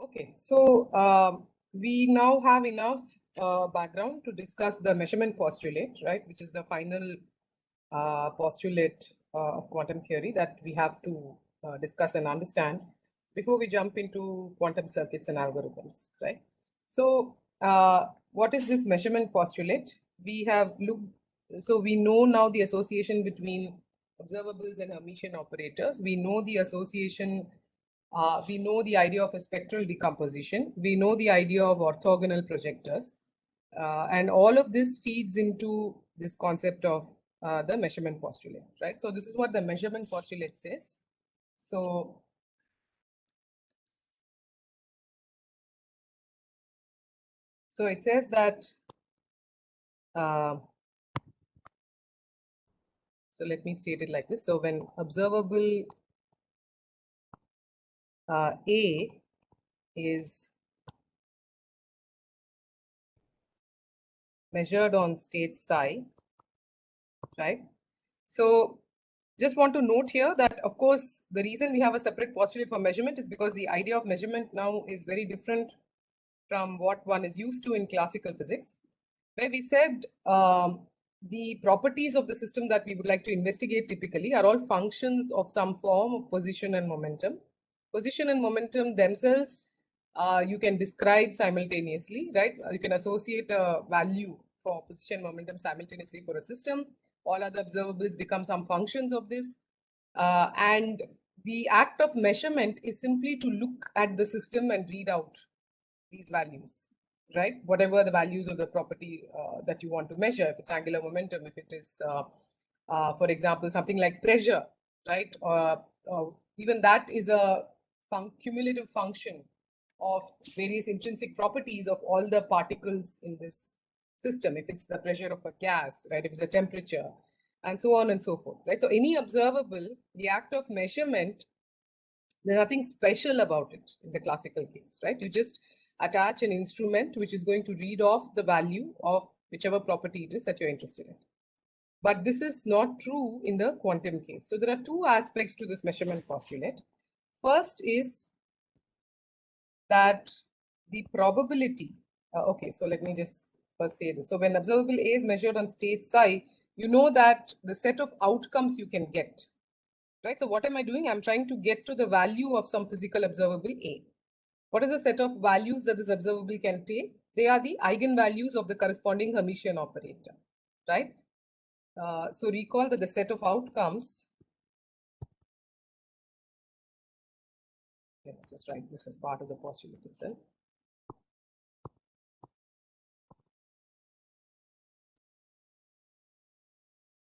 Okay, so we now have enough background to discuss the measurement postulate, right, which is the final postulate of quantum theory that we have to discuss and understand before we jump into quantum circuits and algorithms, right? So what is this measurement postulate? We have looked, so we know now the association between observables and Hermitian operators. We know the association, we know the idea of a spectral decomposition. We know the idea of orthogonal projectors. And all of this feeds into this concept of the measurement postulate, right? So this is what the measurement postulate says. So it says that, so let me state it like this. So when observable A is measured on state psi, right? So just want to note here that, of course, the reason we have a separate postulate for measurement is because the idea of measurement now is very different from what one is used to in classical physics, where we said the properties of the system that we would like to investigate typically are all functions of some form of position and momentum. Position and momentum themselves you can describe simultaneously, right? You can associate a value for position momentum simultaneously for a system. All other observables become some functions of this. And the act of measurement is simply to look at the system and read out these values, right? Whatever the values of the property that you want to measure, if it's angular momentum, if it is, for example, something like pressure, right? Even that is a cumulative function of various intrinsic properties of all the particles in this system. If it's the pressure of a gas, right? If it's the temperature, and so on and so forth, right? So any observable, the act of measurement, there's nothing special about it in the classical case, right? You just attach an instrument which is going to read off the value of whichever property it is that you're interested in. But this is not true in the quantum case. So there are two aspects to this measurement postulate. First is that the probability, okay, so let me just first say this. So when observable A is measured on state psi, you know that the set of outcomes you can get, right? So what am I doing? I'm trying to get to the value of some physical observable A. What is the set of values that this observable can take? They are the eigenvalues of the corresponding Hermitian operator, right? So recall that the set of outcomes, just write this as part of the postulate itself.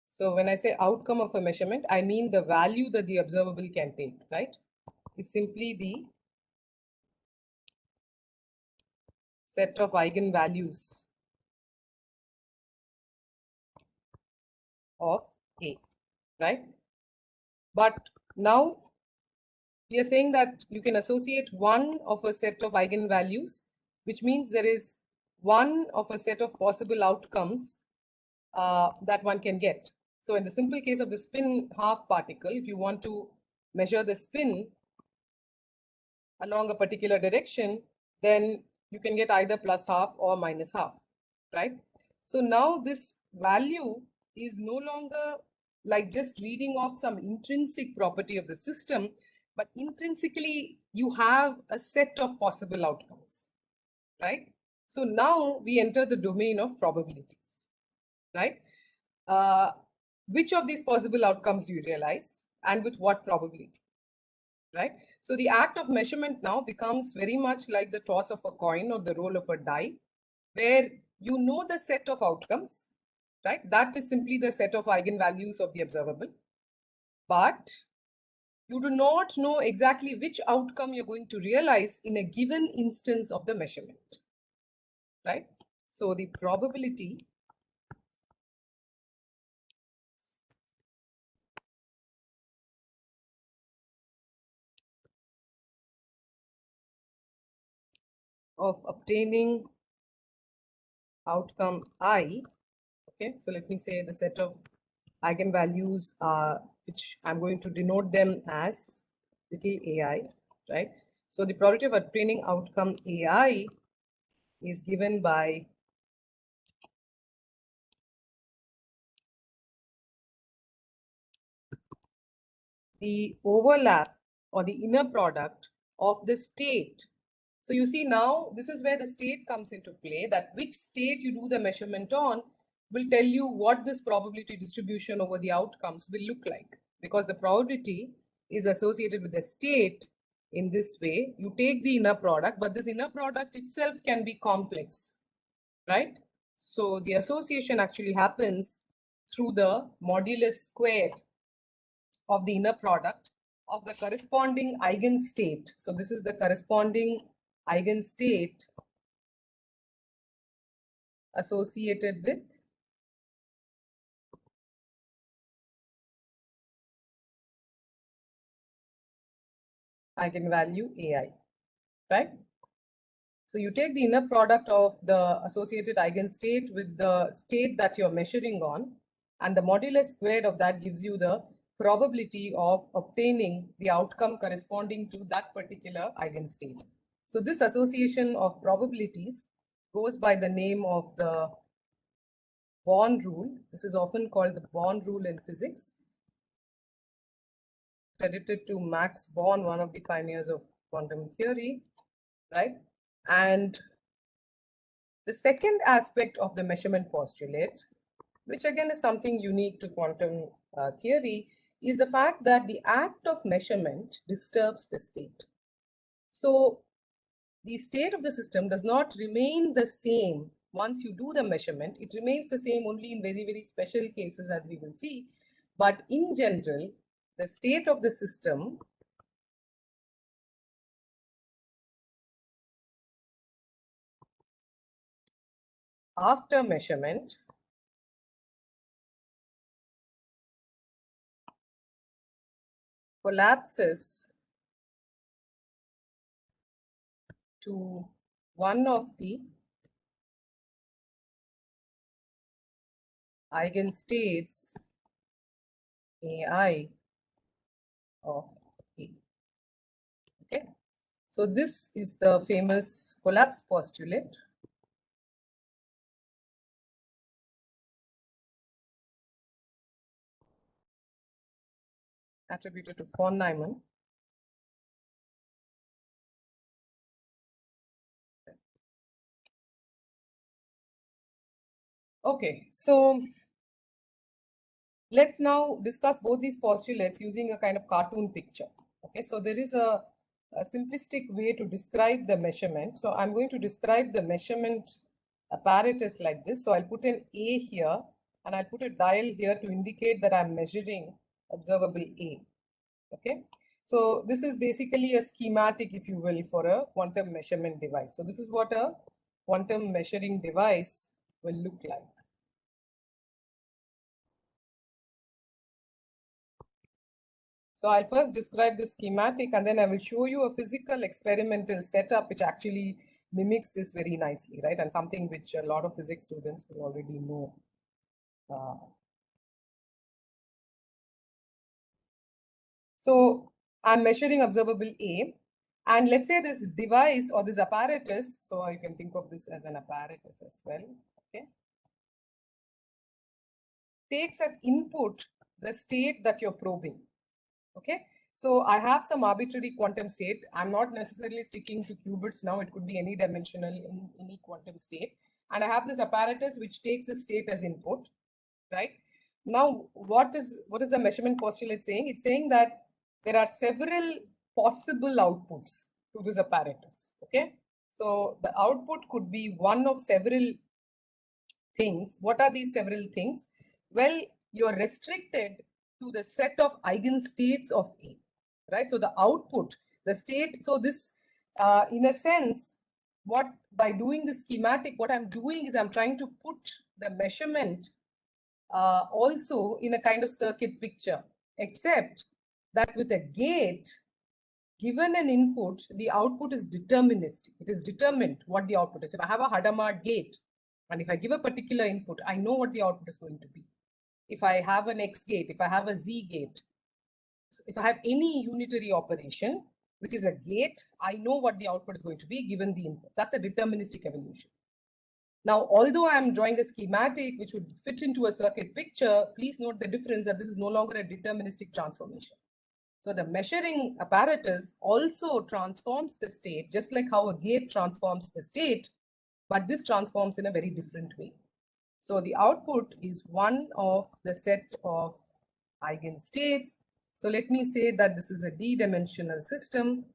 So when I say outcome of a measurement, I mean the value that the observable can take, right? Is simply the set of eigenvalues of A, right? But now we are saying that you can associate one of a set of eigenvalues, which means there is one of a set of possible outcomes that one can get. So in the simple case of the spin half particle, if you want to measure the spin along a particular direction, then you can get either plus half or minus half, right? So now this value is no longer like just reading off some intrinsic property of the system, but intrinsically you have a set of possible outcomes, right? So now we enter the domain of probabilities, right? Which of these possible outcomes do you realize, and with what probability, right? So the act of measurement now becomes very much like the toss of a coin or the roll of a die, where you know the set of outcomes, right? That is simply the set of eigenvalues of the observable, but you do not know exactly which outcome you're going to realize in a given instance of the measurement, right? So the probability of obtaining outcome I, okay, so let me say the set of eigenvalues which I'm going to denote them as little ai, right? So the probability of obtaining outcome AI is given by the overlap or the inner product of the state. So you see now, this is where the state comes into play, that which state you do the measurement on will tell you what this probability distribution over the outcomes will look like. Because the probability is associated with the state in this way. You take the inner product, but this inner product itself can be complex, right? So the association actually happens through the modulus squared of the inner product of the corresponding eigenstate. So this is the corresponding eigenstate associated with eigenvalue AI, right? So you take the inner product of the associated eigenstate with the state that you're measuring on, and the modulus squared of that gives you the probability of obtaining the outcome corresponding to that particular eigenstate. So this association of probabilities goes by the name of the Born rule. This is often called the Born rule in physics, credited to Max Born, one of the pioneers of quantum theory, right? And the second aspect of the measurement postulate, which again is something unique to quantum theory, is the fact that the act of measurement disturbs the state. So the state of the system does not remain the same once you do the measurement. It remains the same only in very, very special cases, as we will see. But in general, the state of the system after measurement collapses to one of the eigenstates AI of A. Okay, so this is the famous collapse postulate. Attributed to von Neumann. Okay, so let's now discuss both these postulates using a kind of cartoon picture. Okay, so there is a simplistic way to describe the measurement. So I'm going to describe the measurement apparatus like this. So I'll put an A here and I'll put a dial here to indicate that I'm measuring observable A. Okay, so this is basically a schematic, if you will, for a quantum measurement device. So this is what a quantum measuring device will look like. So I'll first describe the schematic and then I will show you a physical experimental setup which actually mimics this very nicely, right? And something which a lot of physics students will already know. So I'm measuring observable A, and let's say this device or this apparatus, so you can think of this as an apparatus as well, okay, takes as input the state that you're probing. Okay, so I have some arbitrary quantum state. I'm not necessarily sticking to qubits now. It could be any dimensional, any quantum state. And I have this apparatus which takes the state as input, right? Now, what is the measurement postulate saying? It's saying that there are several possible outputs to this apparatus, okay? So the output could be one of several things. What are these several things? Well, you're restricted to the set of eigenstates of A, right? So the output, the state, so this, in a sense, by doing the schematic, what I'm doing is I'm trying to put the measurement also in a kind of circuit picture, except that with a gate, given an input, the output is deterministic. It is determined what the output is. If I have a Hadamard gate, and if I give a particular input, I know what the output is going to be. If I have an X gate, if I have a Z gate, so if I have any unitary operation, which is a gate, I know what the output is going to be given the input. That's a deterministic evolution. Now, although I'm drawing a schematic which would fit into a circuit picture, please note the difference that this is no longer a deterministic transformation. So the measuring apparatus also transforms the state, just like how a gate transforms the state, but this transforms in a very different way. So the output is one of the set of eigenstates. So let me say that this is a d-dimensional system.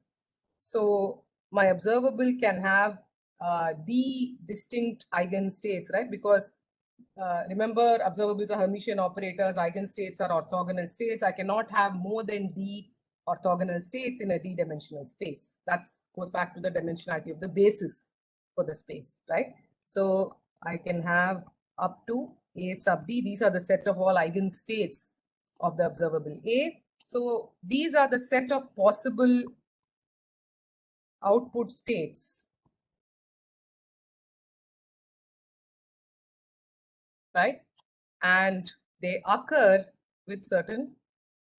So my observable can have d distinct eigenstates, right? Because remember, observables are Hermitian operators, eigenstates are orthogonal states. I cannot have more than d orthogonal states in a d-dimensional space. That goes back to the dimensionality of the basis for the space, right? So I can have up to a sub d. These are the set of all eigenstates of the observable A. So these are the set of possible output states, right? And they occur with certain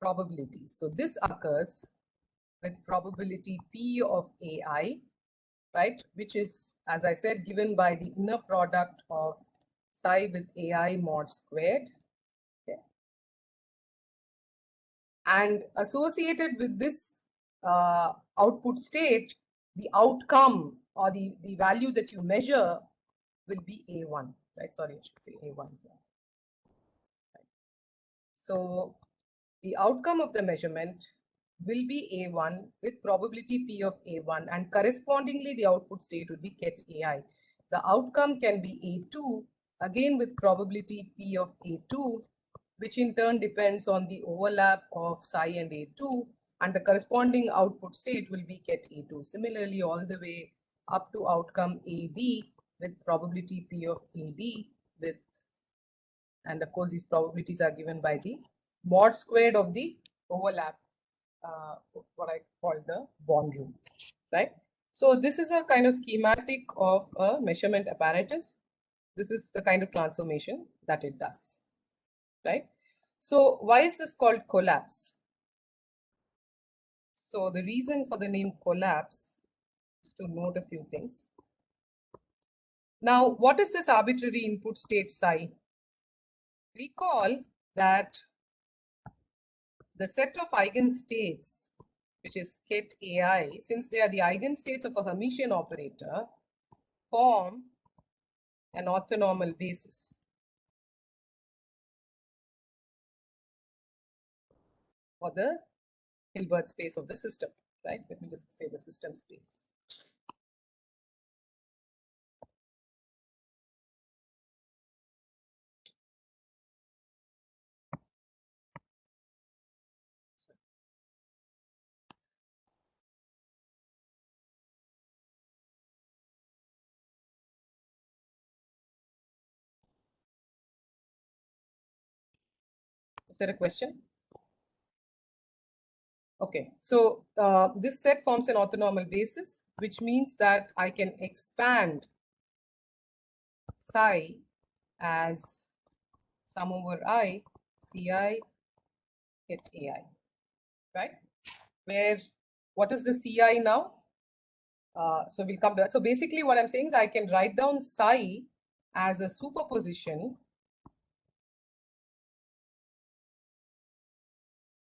probabilities. So this occurs with probability P of AI, right? Which is, as I said, given by the inner product of psi with AI mod squared. Okay. And associated with this output state, the outcome or the value that you measure will be A1, right? Sorry, I should say A1 here. Right. So the outcome of the measurement will be A1 with probability P of A1, and correspondingly the output state will be ket AI. The outcome can be A2, again with probability P of A2, which in turn depends on the overlap of psi and A2, and the corresponding output state will be ket A2. Similarly, all the way up to outcome AD with probability P of AD with, and of course these probabilities are given by the mod squared of the overlap, what I call the bond rule, right? So this is a kind of schematic of a measurement apparatus. This is the kind of transformation that it does, right? So why is this called collapse? So the reason for the name collapse is to note a few things. Now, what is this arbitrary input state psi? Recall that the set of eigenstates, which is ket AI, since they are the eigenstates of a Hermitian operator, form an orthonormal basis for the Hilbert space of the system, right? Let me just say the system space. Is there a question? Okay, so this set forms an orthonormal basis, which means that I can expand psi as sum over I, Ci, ket AI, right? Where, what is the Ci now? So we'll come to that. So basically what I'm saying is I can write down psi as a superposition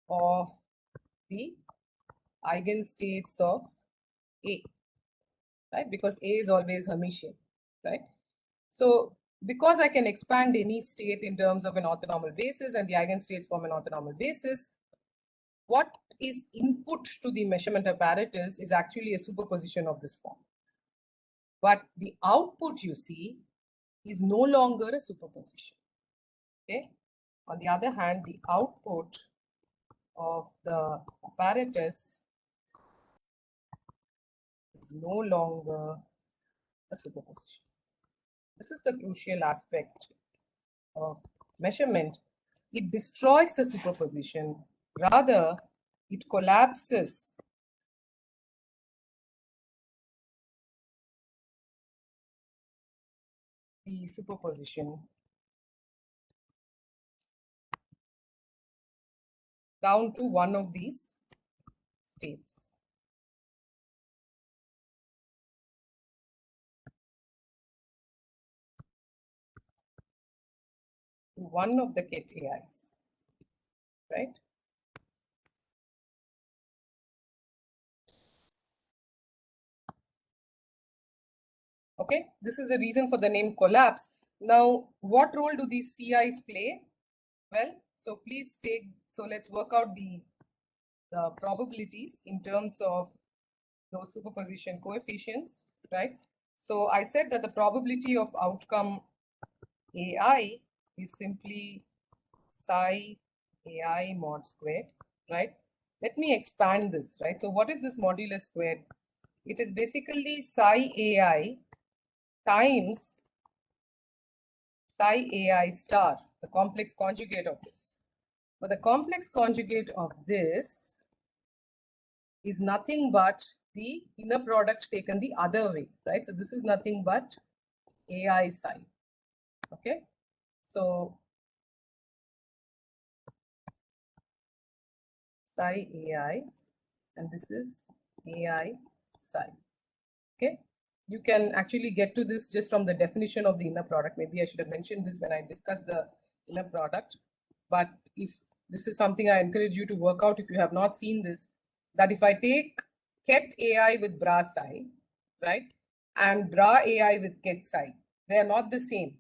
of the eigenstates of A, right? Because A is always Hermitian, right? So because I can expand any state in terms of an orthonormal basis and the eigenstates form an orthonormal basis, what is input to the measurement apparatus is actually a superposition of this form. But the output, you see, is no longer a superposition. Okay. On the other hand, the output of the apparatus is no longer a superposition. This is the crucial aspect of measurement. It destroys the superposition, rather it collapses the superposition down to one of these states. one of the ket AIs, right? Okay, this is the reason for the name collapse. Now, what role do these CIs play? Well, so please take, so let's work out the probabilities in terms of those superposition coefficients, right? So I said that the probability of outcome AI is simply psi AI mod squared, right? Let me expand this, right? So what is this modulus squared? It is basically psi AI times psi AI star, the complex conjugate of this. But the complex conjugate of this is nothing but the inner product taken the other way, right? So this is nothing but AI psi, okay? So psi AI, and this is AI psi, okay? You can actually get to this just from the definition of the inner product. Maybe I should have mentioned this when I discussed the inner product. But if this is something I encourage you to work out if you have not seen this, that if I take ket AI with bra psi, right, and bra AI with ket psi, they are not the same,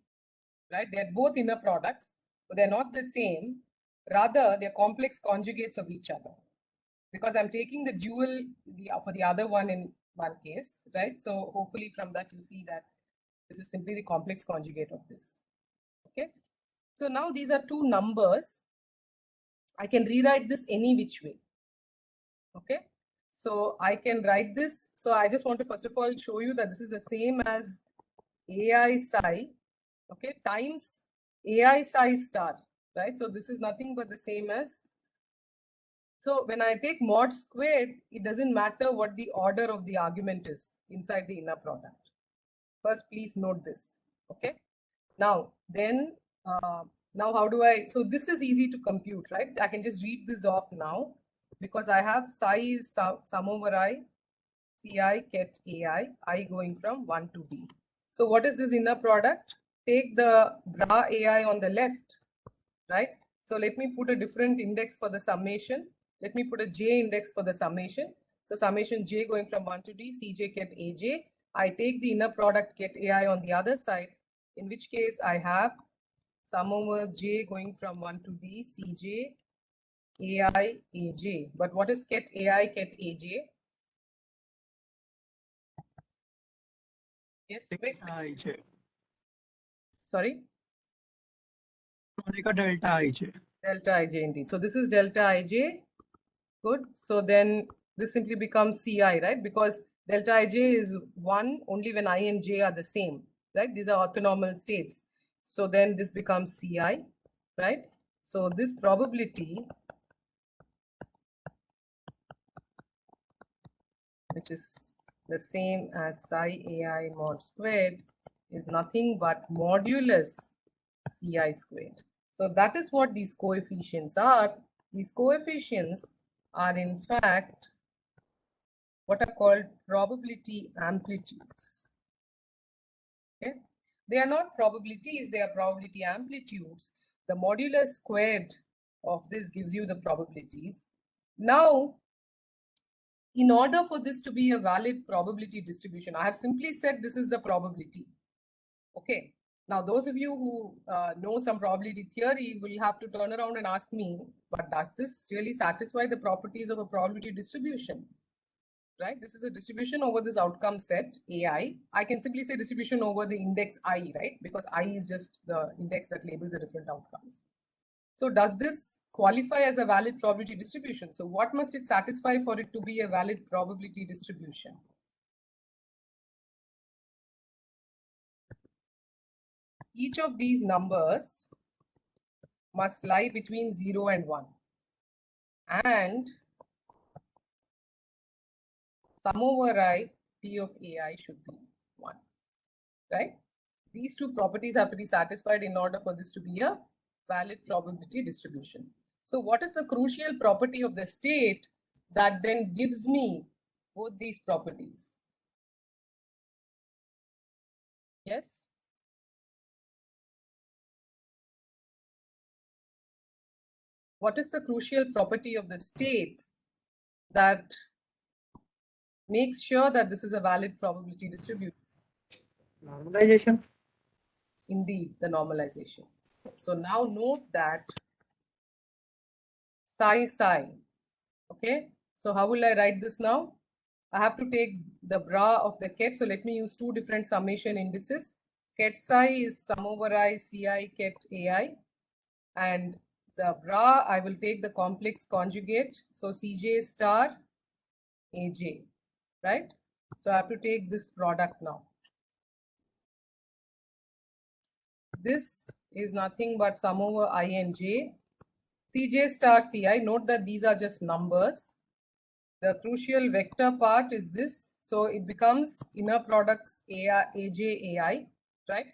right? They are both inner products, but they're not the same. Rather, they're complex conjugates of each other, because I'm taking the dual for the other one in one case, right? So hopefully from that you see that this is simply the complex conjugate of this, okay? So now these are two numbers. I can rewrite this any which way, okay? So I can write this. So I just want to first of all show you that this is the same as AI psi, okay, times AI psi star, right? So this is nothing but the same as, so when I take mod squared, it doesn't matter what the order of the argument is inside the inner product. First, please note this, okay? Now, then, now how do I, so this is easy to compute, right? I can just read this off now because I have psi is sum over I, Ci ket AI, I going from 1 to B. So what is this inner product? Take the bra AI on the left, right? So let me put a different index for the summation. Let me put a j index for the summation. So summation j going from 1 to d, Cj ket aj. I take the inner product ket ai on the other side, in which case I have sum over j going from 1 to d, Cj ai aj. But what is ket ai ket aj? Yes, quick. Sorry? Delta ij. Delta ij indeed. So this is delta ij. Good. So then this simply becomes Ci, right? Because delta ij is 1 only when I and j are the same, right? These are orthonormal states. So then this becomes Ci, right? So this probability, which is the same as psi ai mod squared, is nothing but modulus Ci squared. So that is what these coefficients are. These coefficients are in fact what are called probability amplitudes. Okay, they are not probabilities, they are probability amplitudes. The modulus squared of this gives you the probabilities. Now, in order for this to be a valid probability distribution, I have simply said this is the probability. Okay. Now, those of you who know some probability theory will have to turn around and ask me, but does this really satisfy the properties of a probability distribution? Right? This is a distribution over this outcome set AI. I can simply say distribution over the index I, right? Because I is just the index that labels the different outcomes. So does this qualify as a valid probability distribution? So what must it satisfy for it to be a valid probability distribution? Each of these numbers must lie between 0 and 1. And sum over I, P of AI should be 1, right? These two properties have to be satisfied in order for this to be a valid probability distribution. So what is the crucial property of the state that then gives me both these properties? Yes? what is the crucial property of the state that makes sure that this is a valid probability distribution? Normalization. Indeed, the normalization. So now note that psi. Okay, so how will I write this now? I have to take the bra of the ket. So let me use two different summation indices. Ket psi is sum over I ci ket ai, and the bra I will take the complex conjugate. So cj star aj, right? So I have to take this product now. This is nothing but sum over I and j. Cj star ci. Note that these are just numbers. The crucial vector part is this. So it becomes inner products AI, aj, ai, right?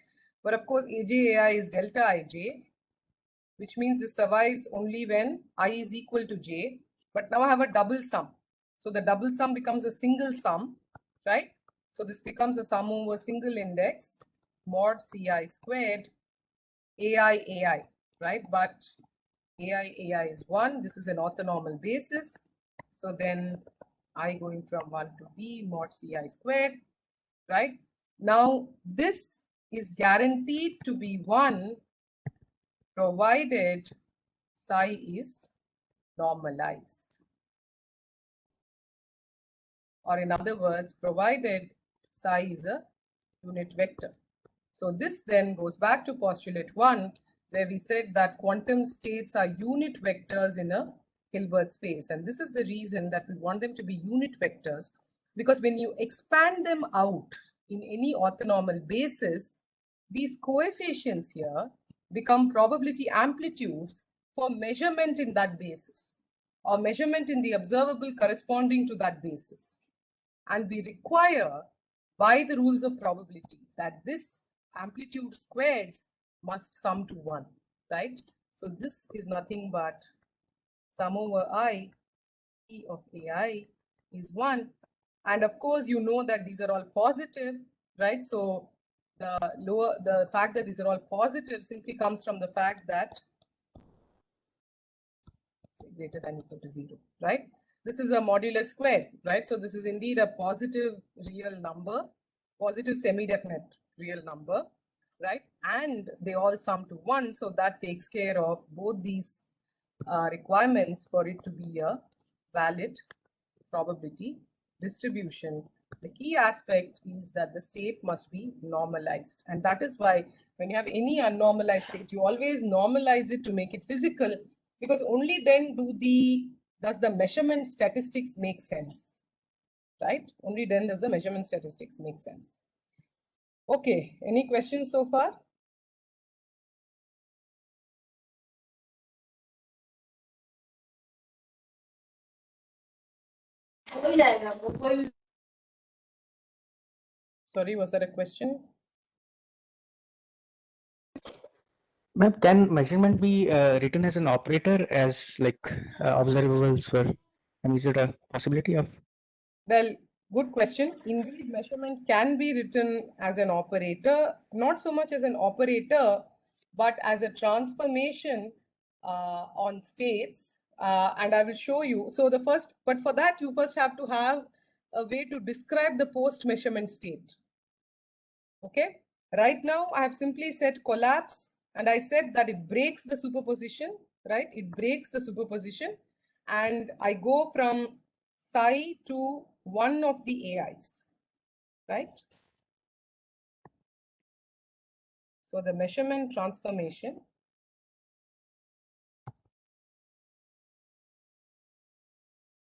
But of course, aj, ai is delta ij, which means this survives only when I is equal to j. But now I have a double sum. So the double sum becomes a single sum, right? So this becomes a sum over single index mod ci squared ai, right? But ai is 1. This is an orthonormal basis. So then I going from 1 to b mod ci squared, right? Now this is guaranteed to be 1 provided psi is normalized. Or in other words, provided psi is a unit vector. So this then goes back to postulate 1, where we said that quantum states are unit vectors in a Hilbert space. And this is the reason that we want them to be unit vectors, because when you expand them out in any orthonormal basis, these coefficients here become probability amplitudes for measurement in that basis, or measurement in the observable corresponding to that basis. And we require, by the rules of probability, that this amplitude squareds must sum to 1, right? So this is nothing but sum over I e of ai is 1. And of course, you know that these are all positive, right? So the fact that these are all positive simply comes from the fact that greater than equal to 0, right? This is a modulus squared, right? So this is indeed a positive real number, positive semi-definite real number, right? And they all sum to 1. So that takes care of both these requirements for it to be a valid probability distribution. The key aspect is that the state must be normalized. And that is why when you have any unnormalized state, you always normalize it to make it physical, because only then does the measurement statistics make sense, right? Only then does the measurement statistics make sense. Okay, any questions so far? Sorry, was there a question? Ma'am, can measurement be written as an operator as like observables were? And is it a possibility of? Well, good question. Indeed, measurement can be written as an operator, not so much as an operator, but as a transformation on states. And I will show you. So but for that, you first have to have a way to describe the post-measurement state. Okay. Right now, I have simply said collapse, and I said that it breaks the superposition, right? It breaks the superposition, and I go from psi to one of the AIs, right? So the measurement transformation.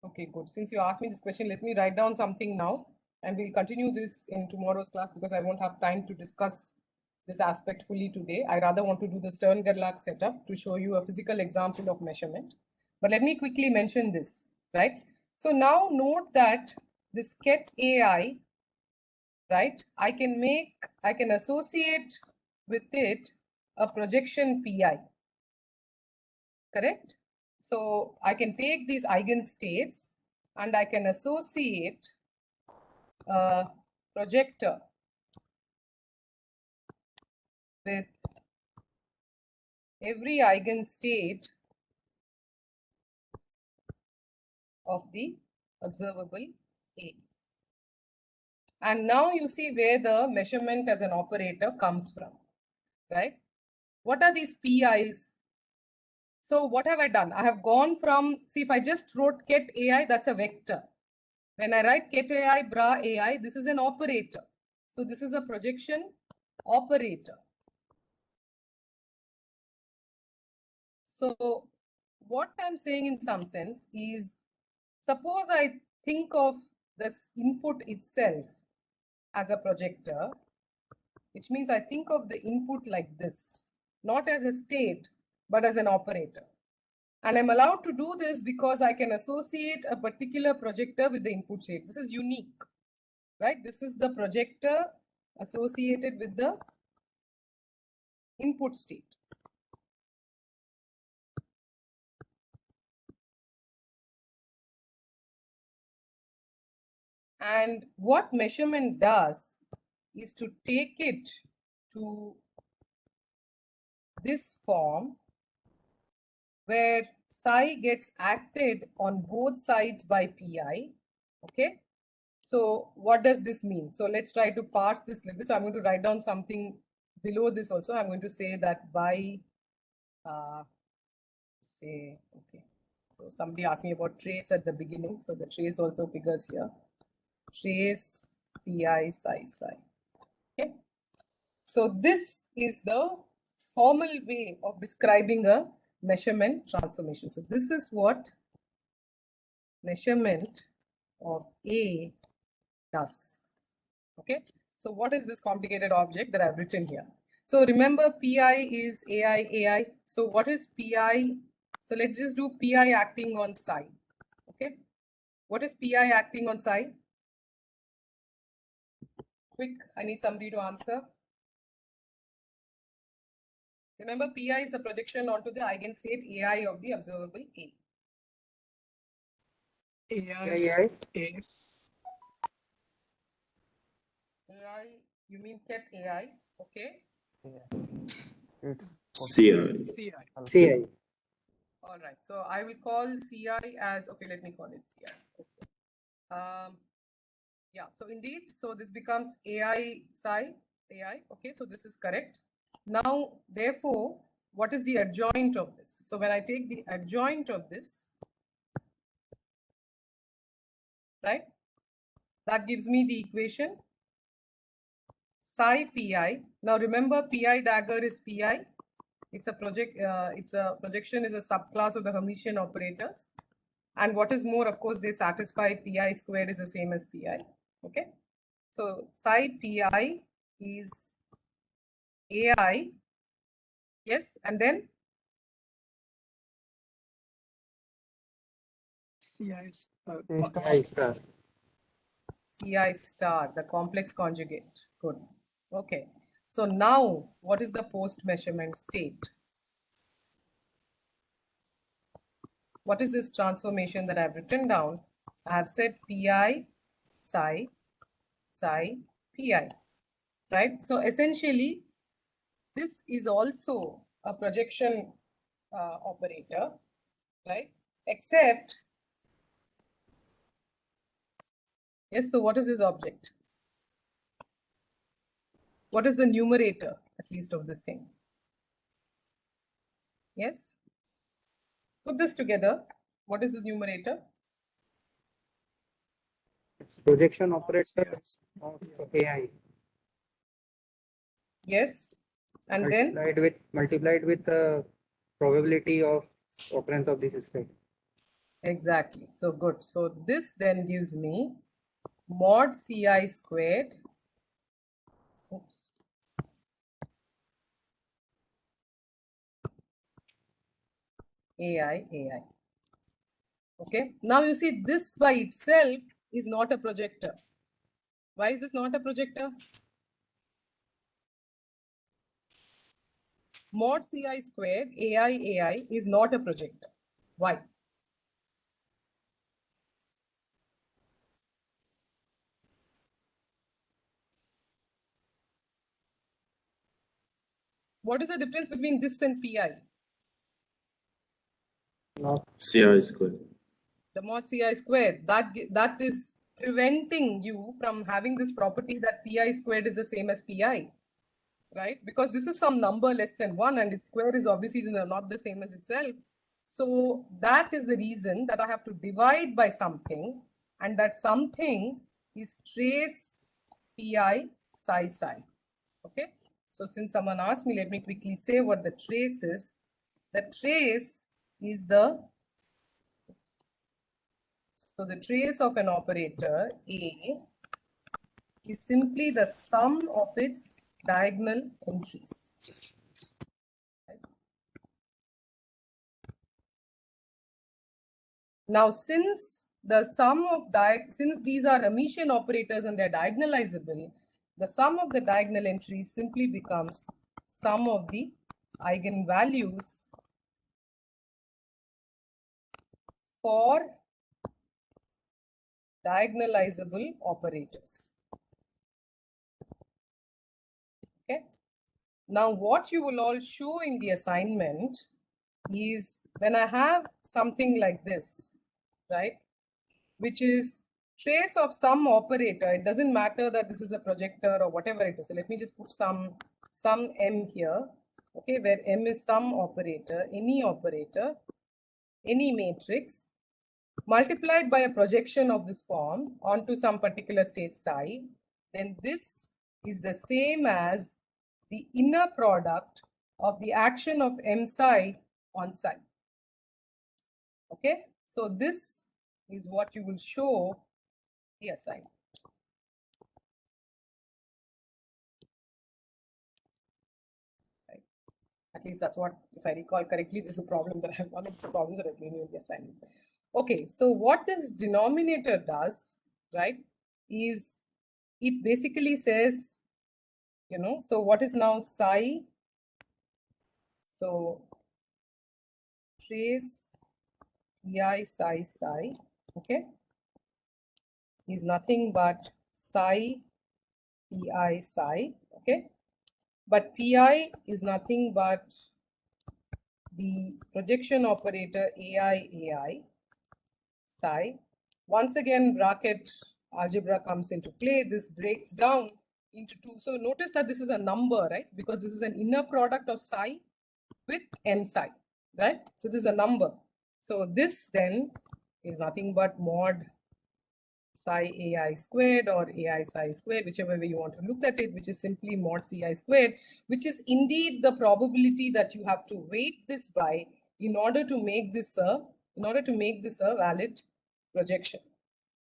Okay, good. Since you asked me this question, let me write down something now, and we'll continue this in tomorrow's class because I won't have time to discuss this aspect fully today. I rather want to do the Stern-Gerlach setup to show you a physical example of measurement. But let me quickly mention this, right? So now note that this ket AI, right? I can associate with it a projection PI, correct? So I can take these eigenstates and I can associate a projector with every eigenstate of the observable A. And now you see where the measurement as an operator comes from, right? What are these PIs? So what have I done? I have gone from, see, if I just wrote ket AI, that's a vector. When I write ket AI, bra AI, this is an operator. So this is a projection operator. So what I'm saying in some sense is, suppose I think of this input itself as a projector, which means I think of the input like this, not as a state, but as an operator. And I'm allowed to do this because I can associate a particular projector with the input state. This is unique, right? This is the projector associated with the input state. And what measurement does is to take it to this form where psi gets acted on both sides by pi. Okay. So what does this mean? So let's try to parse this little bit. So I'm going to write down something below this also. I'm going to say that by, say, okay. So somebody asked me about trace at the beginning. So the trace also figures here. Trace pi psi psi. Okay. So this is the formal way of describing a measurement transformation. So this is what measurement of A does. Okay. So what is this complicated object that I've written here? So remember, PI is AI, AI. So what is PI? So let's just do PI acting on psi. Okay. What is PI acting on psi? Quick, I need somebody to answer. Remember, PI is a projection onto the eigenstate AI of the observable A. AI. AI, you mean ket AI, okay? It's CI. CI. All right, so I will call CI as, okay, let me call it CI. Okay. Yeah, so indeed, so this becomes AI psi, AI, okay, so this is correct. Now, therefore, what is the adjoint of this? So when I take the adjoint of this, right, that gives me the equation psi pi. Now remember, pi dagger is pi. It's a projection is a subclass of the Hermitian operators. And what is more, of course, they satisfy pi squared is the same as pi. Okay. So psi pi is AI. Yes. And then CI star. CI star, the complex conjugate. Good. Okay. So now what is the post measurement state? What is this transformation that I've written down? I have said pi psi psi pi, right? So essentially, this is also a projection operator, right? Except, yes, so what is this object? What is the numerator, at least, of this thing? Yes? Put this together. What is this numerator? It's projection operator of AI. Yes. And then? Multiplied with the probability of occurrence of this state. Exactly. So good. So this then gives me mod Ci squared. Oops. AI. Okay. Now you see this by itself is not a projector. Why is this not a projector? Mod Ci squared AI is not a projector. Why? What is the difference between this and Pi? Not CI square. the mod ci squared, that is preventing you from having this property that pi squared is the same as pi, right? Because this is some number less than 1 and its square is obviously not the same as itself. So that is the reason that I have to divide by something, and that something is trace pi psi psi. Okay. So since someone asked me, let me quickly say what the trace is. The trace is the trace of an operator A is simply the sum of its diagonal entries. Now, since these are Hermitian operators and they're diagonalizable, the sum of the diagonal entries simply becomes sum of the eigenvalues for diagonalizable operators. Okay. Now, what you will all show in the assignment is when I have something like this, right, which is trace of some operator. It doesn't matter that this is a projector or whatever it is. So let me just put some m here, okay, where m is some operator, any matrix, multiplied by a projection of this form onto some particular state psi, then this is the same as the inner product of the action of m psi on psi. Okay, so this is what you will show the assignment. Right. At least that's what, if I recall correctly, this is the problem that I have, one of the problems that I've given you in the assignment. Okay, so what this denominator does, right, is it basically says, you know, so what is now psi? So trace pi psi psi, okay, is nothing but psi pi psi, okay, but pi is nothing but the projection operator ai psi. Once again, bracket algebra comes into play. This breaks down into two. So notice that this is a number, right? Because this is an inner product of psi with m psi, right? So this is a number. So this then is nothing but mod psi ai squared or ai psi squared, whichever way you want to look at it, which is simply mod ci squared, which is indeed the probability that you have to weight this by in order to make this a valid projection,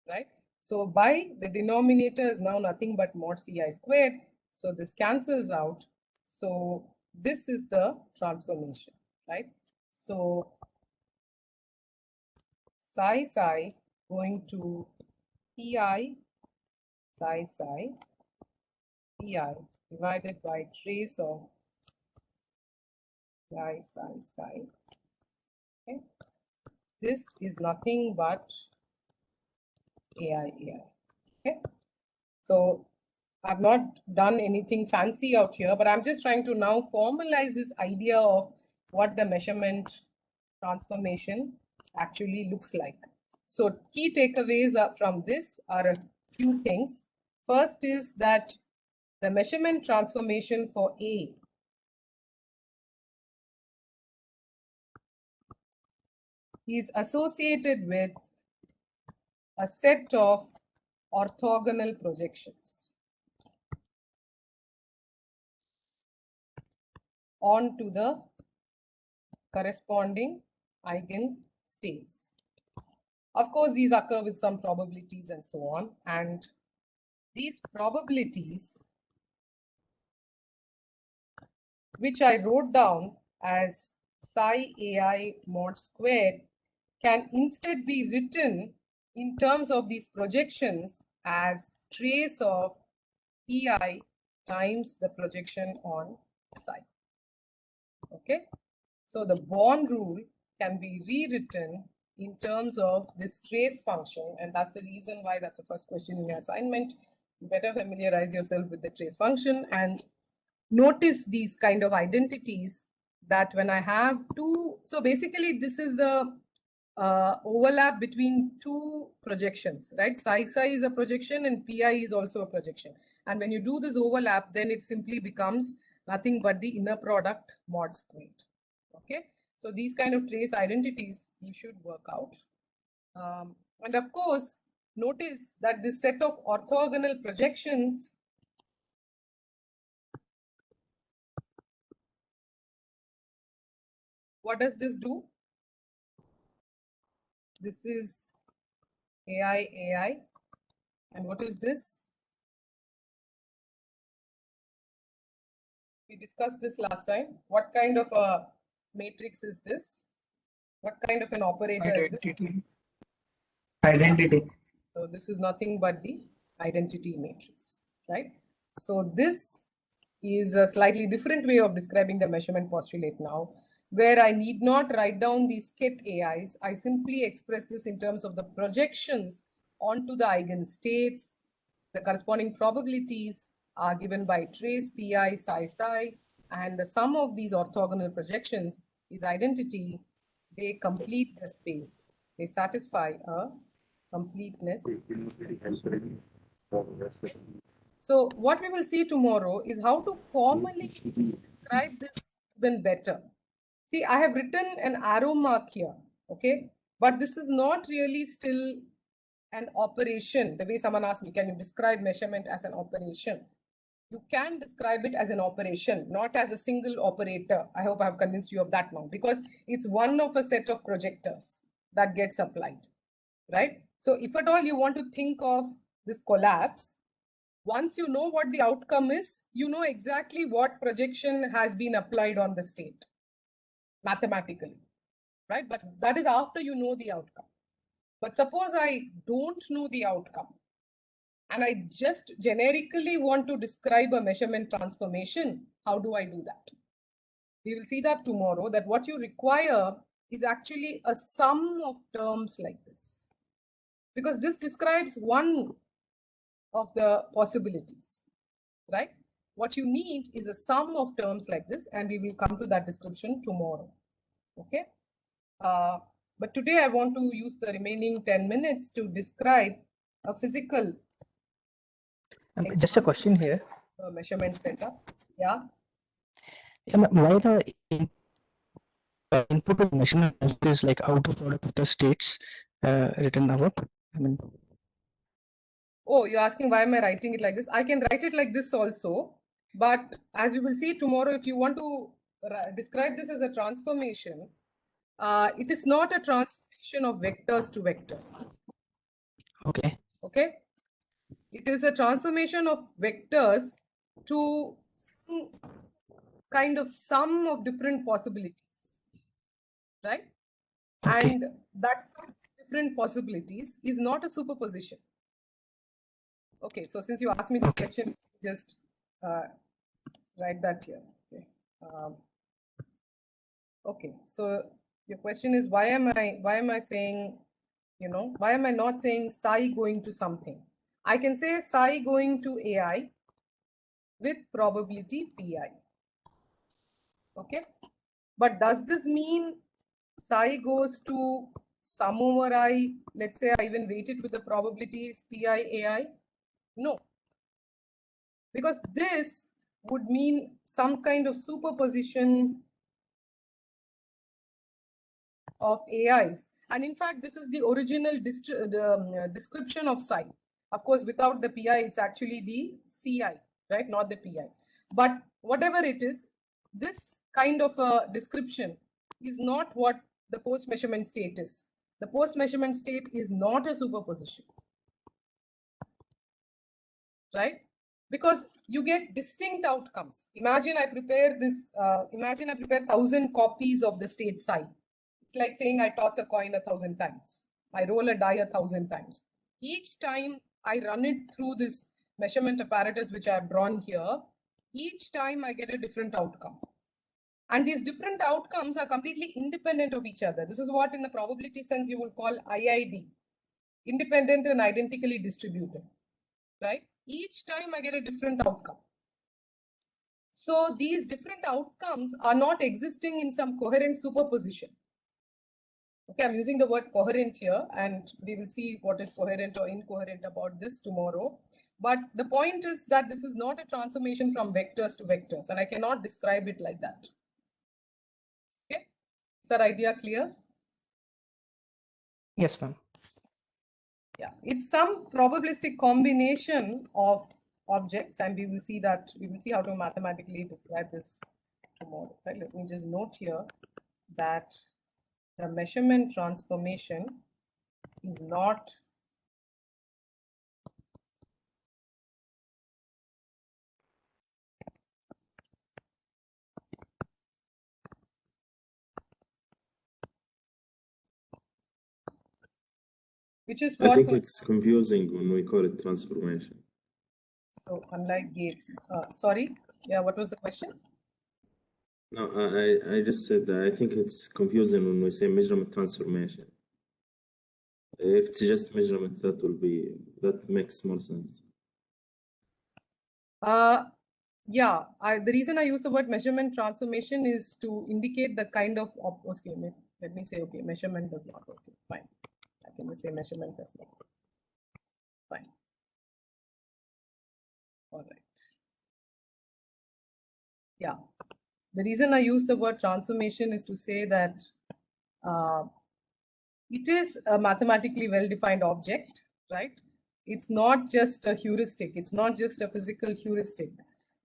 right? So by the denominator is now nothing but mod ci squared. So this cancels out. So this is the transformation, right? So psi psi going to pi psi psi pi divided by trace of pi psi psi. Okay. This is nothing but ai. Okay. So I've not done anything fancy out here, but I'm just trying to now formalize this idea of what the measurement transformation actually looks like. So key takeaways from this are a few things. First is that the measurement transformation for A is associated with a set of orthogonal projections onto the corresponding eigenstates. Of course, these occur with some probabilities and so on. And these probabilities, which I wrote down as psi ai mod squared, can instead be written in terms of these projections as trace of pi times the projection on psi. Okay, so the Born rule can be rewritten in terms of this trace function, and that's the reason why that's the first question in your assignment. You better familiarize yourself with the trace function and notice these kind of identities that when I have two, so basically this is the overlap between two projections, right? Psi is a projection and pi is also a projection. And when you do this overlap, then it simply becomes nothing but the inner product mod squared. Okay, so these kind of trace identities you should work out. And of course, notice that this set of orthogonal projections what does this do? This is AI. And what is this? We discussed this last time. What kind of a matrix is this? What kind of an operator is this? Identity. So this is nothing but the identity matrix, right? So this is a slightly different way of describing the measurement postulate now, where I need not write down these ket AIs. I simply express this in terms of the projections onto the eigenstates. The corresponding probabilities are given by trace pi psi, and the sum of these orthogonal projections is identity. They complete the space. They satisfy a completeness. So what we will see tomorrow is how to formally describe this even better. See, I have written an arrow mark here, okay? But this is not really still an operation. The way someone asked me, can you describe measurement as an operation? You can describe it as an operation, not as a single operator. I hope I have convinced you of that now, because it's one of a set of projectors that gets applied, right? So if at all you want to think of this collapse, once you know what the outcome is, you know exactly what projection has been applied on the state mathematically, right? But that is after you know the outcome. But suppose I don't know the outcome and I just generically want to describe a measurement transformation, how do I do that? We will see that tomorrow, that what you require is actually a sum of terms like this, because this describes one of the possibilities, right? What you need is a sum of terms like this, and we will come to that description tomorrow, okay? But today I want to use the remaining 10 minutes to describe a physical Just a question here. Measurement setup. Yeah. Yeah, why the input of measurement is like outer product of the states written above? I mean, Oh, you're asking why am I writing it like this? I can write it like this also, but as we will see tomorrow, if you want to describe this as a transformation, it is not a transformation of vectors to vectors. okay. Okay. It is a transformation of vectors to some kind of sum of different possibilities, right? Okay. And that sum of different possibilities is not a superposition. Okay, so since you asked me this question, just write that here. Okay. Okay, so your question is why am I saying, you know, why am I not saying psi going to something? I can say psi going to AI with probability pi. Okay, but does this mean psi goes to sum over I? Let's say I even weight it with the probabilities pi AI. No, because this would mean some kind of superposition of AIs. And in fact, this is the original description of psi. Of course, without the pi, it's actually the CI, right? Not the pi. But whatever it is, this kind of a description is not what the post-measurement state is. The post-measurement state is not a superposition, right? Because you get distinct outcomes. Imagine I prepare this, imagine I prepare 1,000 copies of the state psi. It's like saying I toss a coin 1,000 times. I roll a die 1,000 times. Each time I run it through this measurement apparatus, which I have drawn here, each time I get a different outcome. And these different outcomes are completely independent of each other. This is what in the probability sense you will call IID, independent and identically distributed, right? Each time I get a different outcome. So these different outcomes are not existing in some coherent superposition. Okay, I'm using the word coherent here, and we will see what is coherent or incoherent about this tomorrow. But the point is that this is not a transformation from vectors to vectors, and I cannot describe it like that. Okay, is that idea clear? Yes, ma'am. Yeah, it's some probabilistic combination of objects, and we will see how to mathematically describe this tomorrow. Right? Let me just note here that the measurement transformation is not which is what I think it's confusing when we call it transformation. so unlike gates. Sorry, yeah, what was the question? No, I just said that I think it's confusing when we say measurement transformation. If it's just measurement, that makes more sense. Yeah, the reason I use the word measurement transformation is to indicate the kind of okay, let me say okay, measurement does not. Okay, fine. I can just say measurement does not. Fine. All right. Yeah. The reason I use the word transformation is to say that it is a mathematically well-defined object, right? It's not just a heuristic. It's not just a physical heuristic,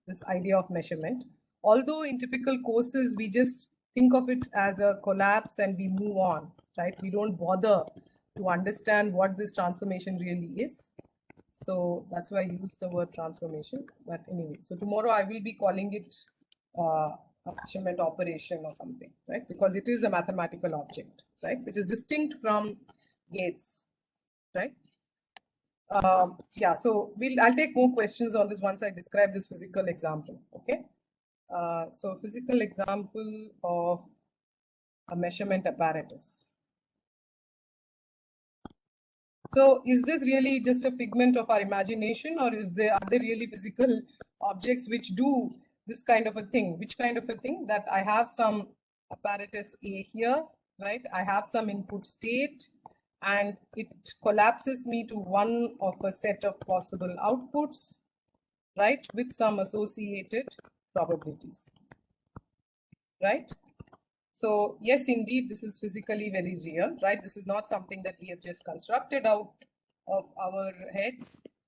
this idea of measurement. Although in typical courses, we just think of it as a collapse and we move on, right? We don't bother to understand what this transformation really is. So that's why I use the word transformation. But anyway, so tomorrow I will be calling it a measurement operation or something, right? Because it is a mathematical object, right? Which is distinct from gates, right? Yeah, so I'll take more questions on this once I describe this physical example, okay? So physical example of a measurement apparatus. So is this really just a figment of our imagination, or are there really physical objects which do this kind of a thing? Which kind of a thing? That I have some apparatus A here, right? I have some input state, and it collapses me to one of a set of possible outputs, right? With some associated probabilities, right? So yes, indeed, this is physically very real, right? This is not something that we have just constructed out of our head.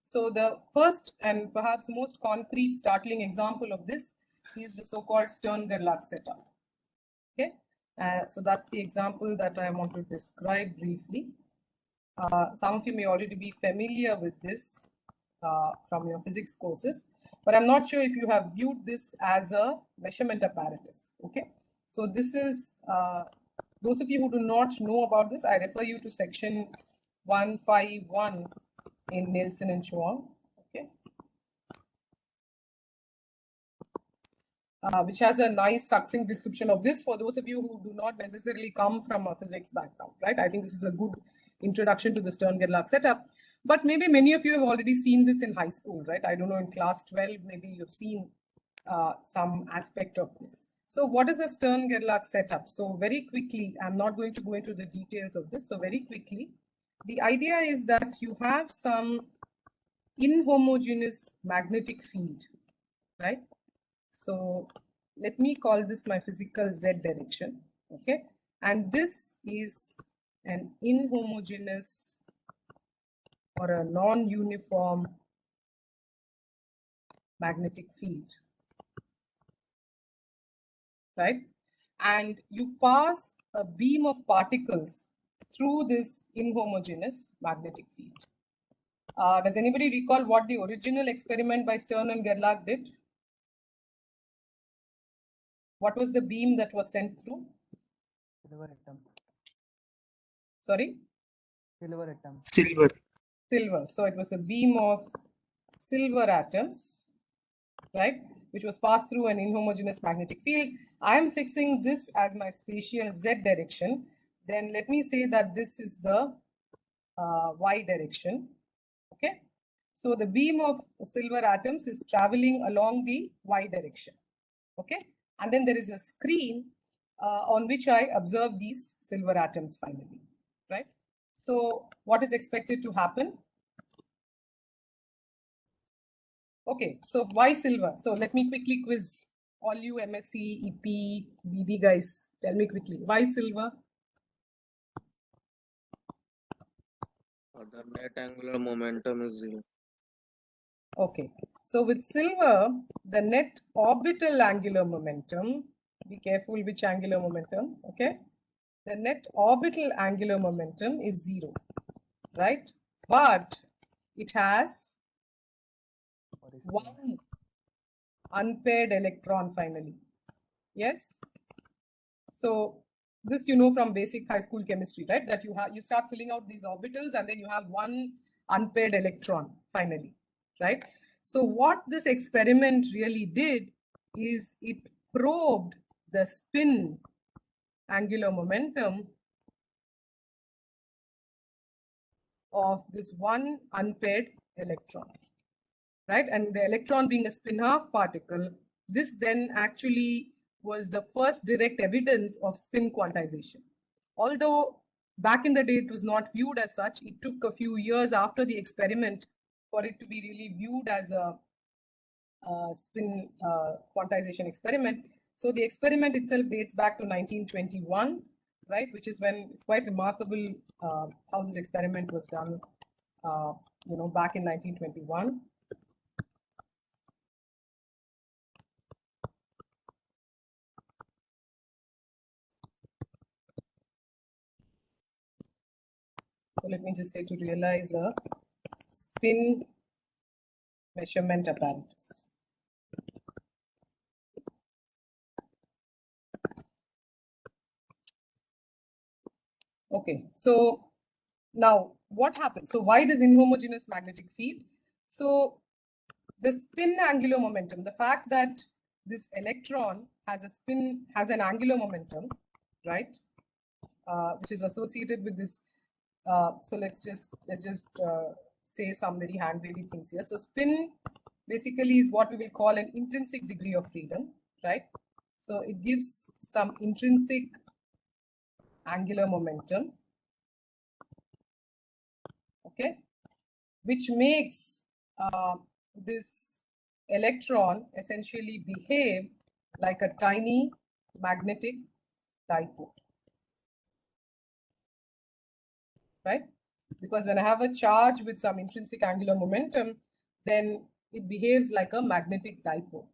So the first and perhaps most concrete, startling example of this is the so-called Stern-Gerlach setup. Okay, so that's the example that I want to describe briefly. Some of you may already be familiar with this from your physics courses, but I'm not sure if you have viewed this as a measurement apparatus. Okay, so this is, those of you who do not know about this, I refer you to section 151 in Nielsen and Schwab, okay, which has a nice succinct description of this for those of you who do not necessarily come from a physics background, right? I think this is a good introduction to the Stern-Gerlach setup, but maybe many of you have already seen this in high school, right? I don't know, in class 12, maybe you've seen some aspect of this. So what is a Stern-Gerlach setup? So very quickly, I'm not going to go into the details of this. So very quickly, the idea is that you have some inhomogeneous magnetic field, right? So let me call this my physical Z direction, okay? And this is an inhomogeneous or a non-uniform magnetic field, right? And you pass a beam of particles through this inhomogeneous magnetic field. Does anybody recall what the original experiment by Stern and Gerlach did? What was the beam that was sent through? Silver atom. Sorry? Silver atom. Silver. So it was a beam of silver atoms, right, which was passed through an inhomogeneous magnetic field. I am fixing this as my spatial Z direction. Then let me say that this is the Y direction. Okay. So the beam of silver atoms is traveling along the Y direction. Okay. And then there is a screen on which I observe these silver atoms finally, right? So what is expected to happen? Okay, so why silver? So let me quickly quiz all you MSc, EP, BD guys. Tell me quickly, why silver? The net angular momentum is 0. Okay, so with silver, the net orbital angular momentum, be careful which angular momentum, okay? The net orbital angular momentum is 0, right? But it has one unpaired electron finally. Yes? So this you know from basic high school chemistry, right? That you start filling out these orbitals and then you have one unpaired electron finally, right? So what this experiment really did is it probed the spin angular momentum of this one unpaired electron, right? And the electron being a spin half particle, this then actually was the first direct evidence of spin quantization. Although back in the day it was not viewed as such, it took a few years after the experiment for it to be really viewed as a spin quantization experiment. So the experiment itself dates back to 1921, right? Which is when it's quite remarkable how this experiment was done, back in 1921. So let me just say to realize a spin measurement apparatus. Okay, so now what happens? So why this inhomogeneous magnetic field? So the spin angular momentum, the fact that this electron has an angular momentum, right? Which is associated with this. So let's just say some very hand-wavy things here. So spin basically is what we will call an intrinsic degree of freedom, right? So it gives some intrinsic angular momentum, okay, which makes this electron essentially behave like a tiny magnetic dipole, right? Because when I have a charge with some intrinsic angular momentum, then it behaves like a magnetic dipole,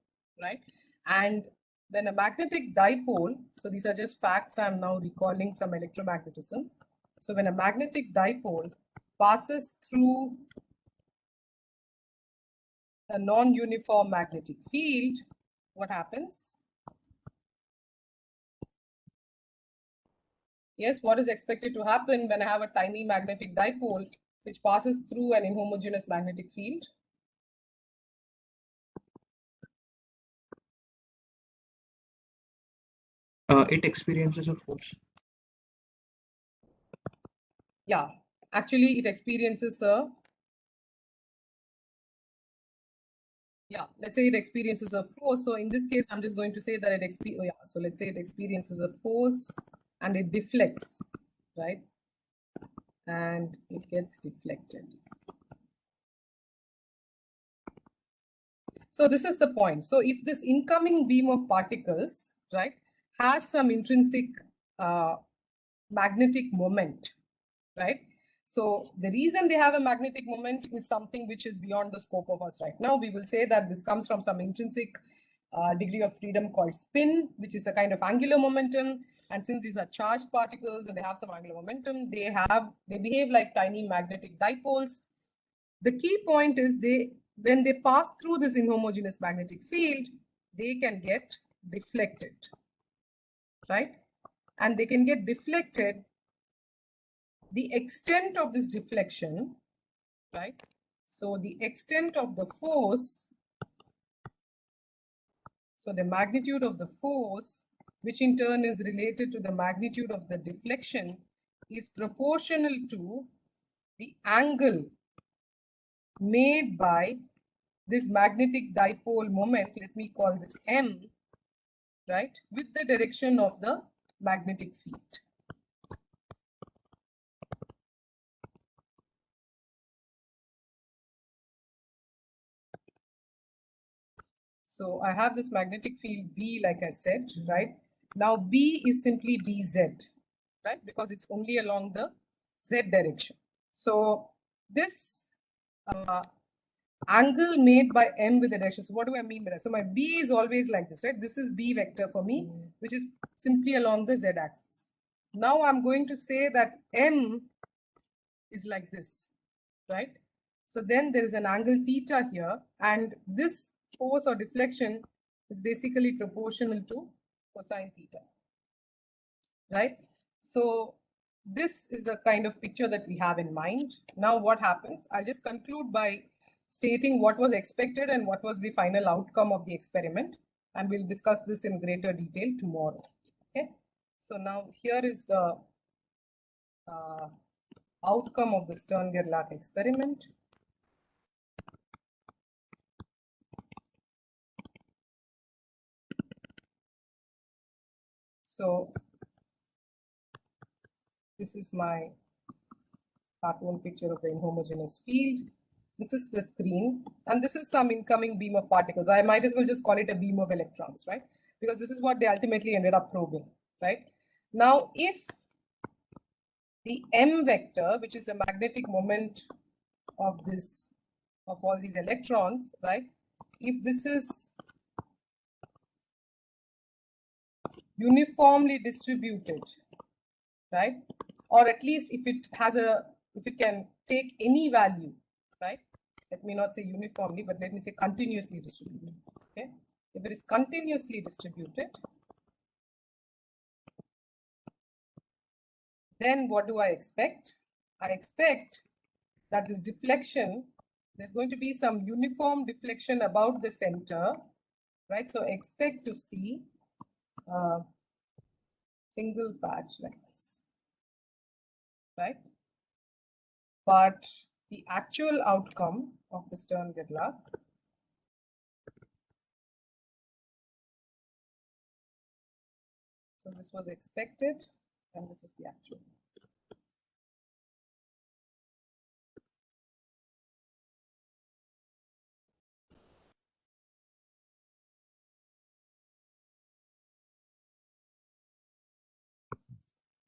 right? And when a magnetic dipole, so these are just facts I'm now recalling from electromagnetism. So when a magnetic dipole passes through a non-uniform magnetic field, what happens? Yes, what is expected to happen when I have a tiny magnetic dipole which passes through an inhomogeneous magnetic field? It experiences a force. Yeah, actually it experiences a, let's say it experiences a force. So in this case, I'm just going to say that so let's say it experiences a force and it deflects, right? And it gets deflected. So this is the point. So if this incoming beam of particles, right, has some intrinsic magnetic moment, right? So the reason they have a magnetic moment is something which is beyond the scope of us right now. We will say that this comes from some intrinsic degree of freedom called spin, which is a kind of angular momentum. And since these are charged particles and they have some angular momentum, they behave like tiny magnetic dipoles. The key point is when they pass through this inhomogeneous magnetic field, they can get deflected, right? And they can get deflected. The extent of this deflection, right? So the extent of the force, so the magnitude of the force, which in turn is related to the magnitude of the deflection, is proportional to the angle made by this magnetic dipole moment, let me call this M, right, with the direction of the magnetic field. So I have this magnetic field B, like I said, right? Now B is simply BZ, right? Because it's only along the Z direction. So this angle made by M with the direction. So what do I mean by that? So my B is always like this, right? This is B vector for me, which is simply along the Z axis. Now I'm going to say that M is like this, right? So then there is an angle theta here, and this force or deflection is basically proportional to cosine theta, right? So this is the kind of picture that we have in mind. Now what happens? I'll just conclude by stating what was expected and what was the final outcome of the experiment, and we'll discuss this in greater detail tomorrow. Okay, so now here is the outcome of the Stern-Gerlach experiment. So this is my cartoon picture of the inhomogeneous field. This is the screen, and this is some incoming beam of particles. I might as well just call it a beam of electrons, right? Because this is what they ultimately ended up probing, right? Now, if the M vector, which is the magnetic moment of all these electrons, right? If this is uniformly distributed, right? Or at least if it can take any value, right? Let me not say uniformly, but let me say continuously distributed. Okay, if it is continuously distributed, then what do I expect? I expect that this deflection, there's going to be some uniform deflection about the center, right? So expect to see a single patch like this, right? But the actual outcome of the Stern-Gerlach so this was expected, and this is the actual.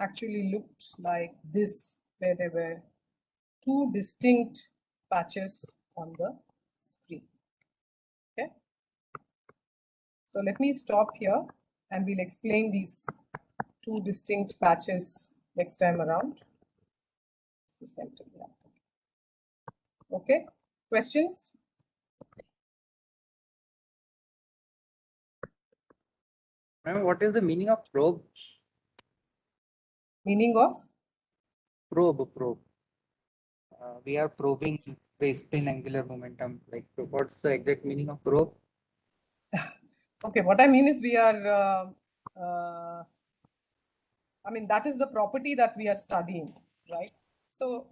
Actually looked like this, where there were two distinct patches on the screen. Okay. So let me stop here, and we'll explain these two distinct patches next time around. This is center. Okay. Questions? What is the meaning of probe? Meaning of? Probe. We are probing the spin angular momentum. Like, what's the exact meaning of probe? Okay, what I mean is we are, I mean, that is the property that we are studying, right? So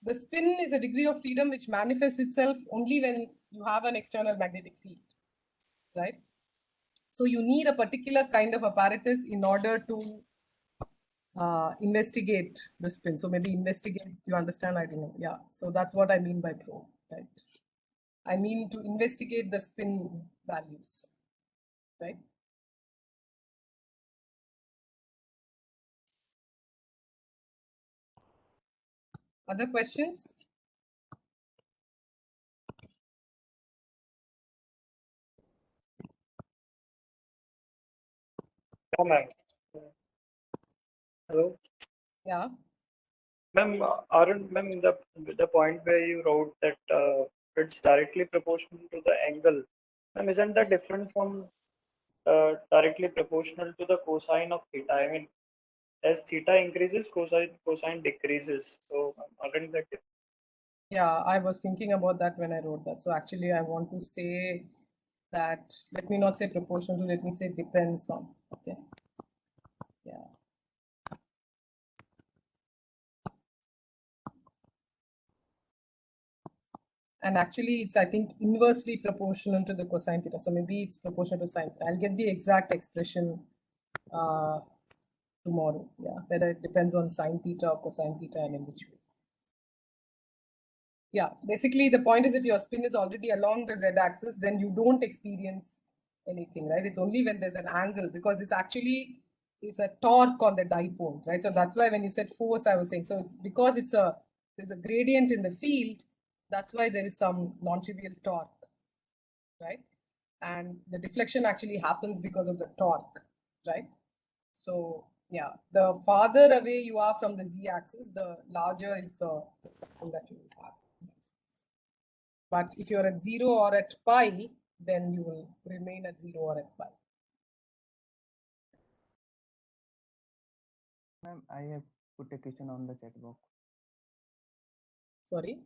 the spin is a degree of freedom which manifests itself only when you have an external magnetic field, right? So you need a particular kind of apparatus in order to investigate the spin. So maybe investigate, you understand? I don't know. Yeah. So that's what I mean by probe, right? I mean to investigate the spin values, right? Other questions? Yeah, ma'am. Hello, Yeah. ma'am. Aren't ma'am the point where you wrote that it's directly proportional to the angle? Ma'am, isn't that different from directly proportional to the cosine of theta? I mean, as theta increases, cosine decreases. So aren't that different? Yeah, I was thinking about that when I wrote that. So actually, I want to say that, let me not say proportional to, let me say depends on. Okay. Yeah. And actually, it's, I think, inversely proportional to the cosine theta. So maybe it's proportional to sine theta. I'll get the exact expression tomorrow. Yeah, whether it depends on sine theta or cosine theta and in which way. Yeah, basically the point is if your spin is already along the z-axis, then you don't experience anything, right? It's only when there's an angle, because it's actually a torque on the dipole, right? So that's why when you said force, I was saying, so it's because there's a gradient in the field, that's why there is some non-trivial torque, right? And the deflection actually happens because of the torque, right? So yeah, the farther away you are from the z-axis, the larger is the thing that you will have. But if you're at 0 or at pi, then you will remain at 0 or at pi. Ma'am, I have put a question on the chat box. Sorry?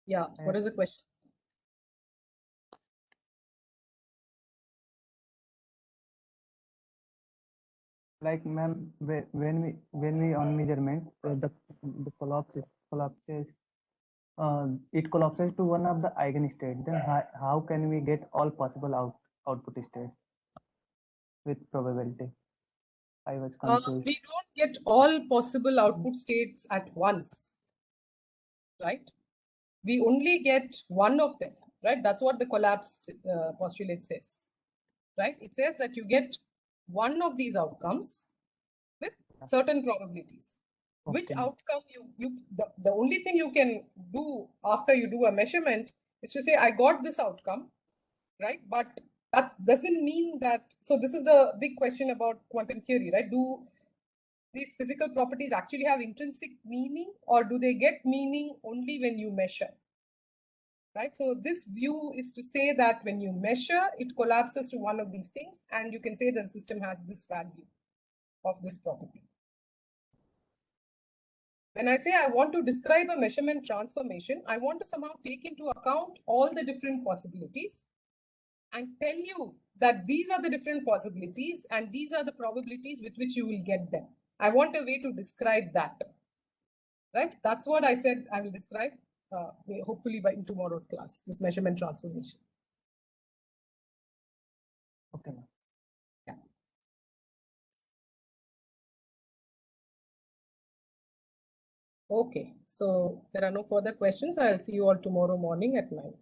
Yeah, what is the question? Like, ma'am, when we on measurement, the collapses, it collapses to one of the eigenstate. Then how can we get all possible output states with probability? I was confused. We don't get all possible output states at once, right? We only get one of them, right? That's what the collapsed postulate says, right? It says that you get one of these outcomes with certain probabilities. Okay. Which outcome the only thing you can do after you do a measurement is to say, I got this outcome, right? But that doesn't mean that, so this is the big question about quantum theory, right? Do these physical properties actually have intrinsic meaning, or do they get meaning only when you measure? Right? So this view is to say that when you measure, it collapses to one of these things, and you can say that the system has this value of this property. When I say I want to describe a measurement transformation, I want to somehow take into account all the different possibilities and tell you that these are the different possibilities and these are the probabilities with which you will get them. I want a way to describe that, right? That's what I said I will describe, hopefully in tomorrow's class, this measurement transformation. Okay, ma'am. Yeah. Okay, so there are no further questions. I'll see you all tomorrow morning at 9.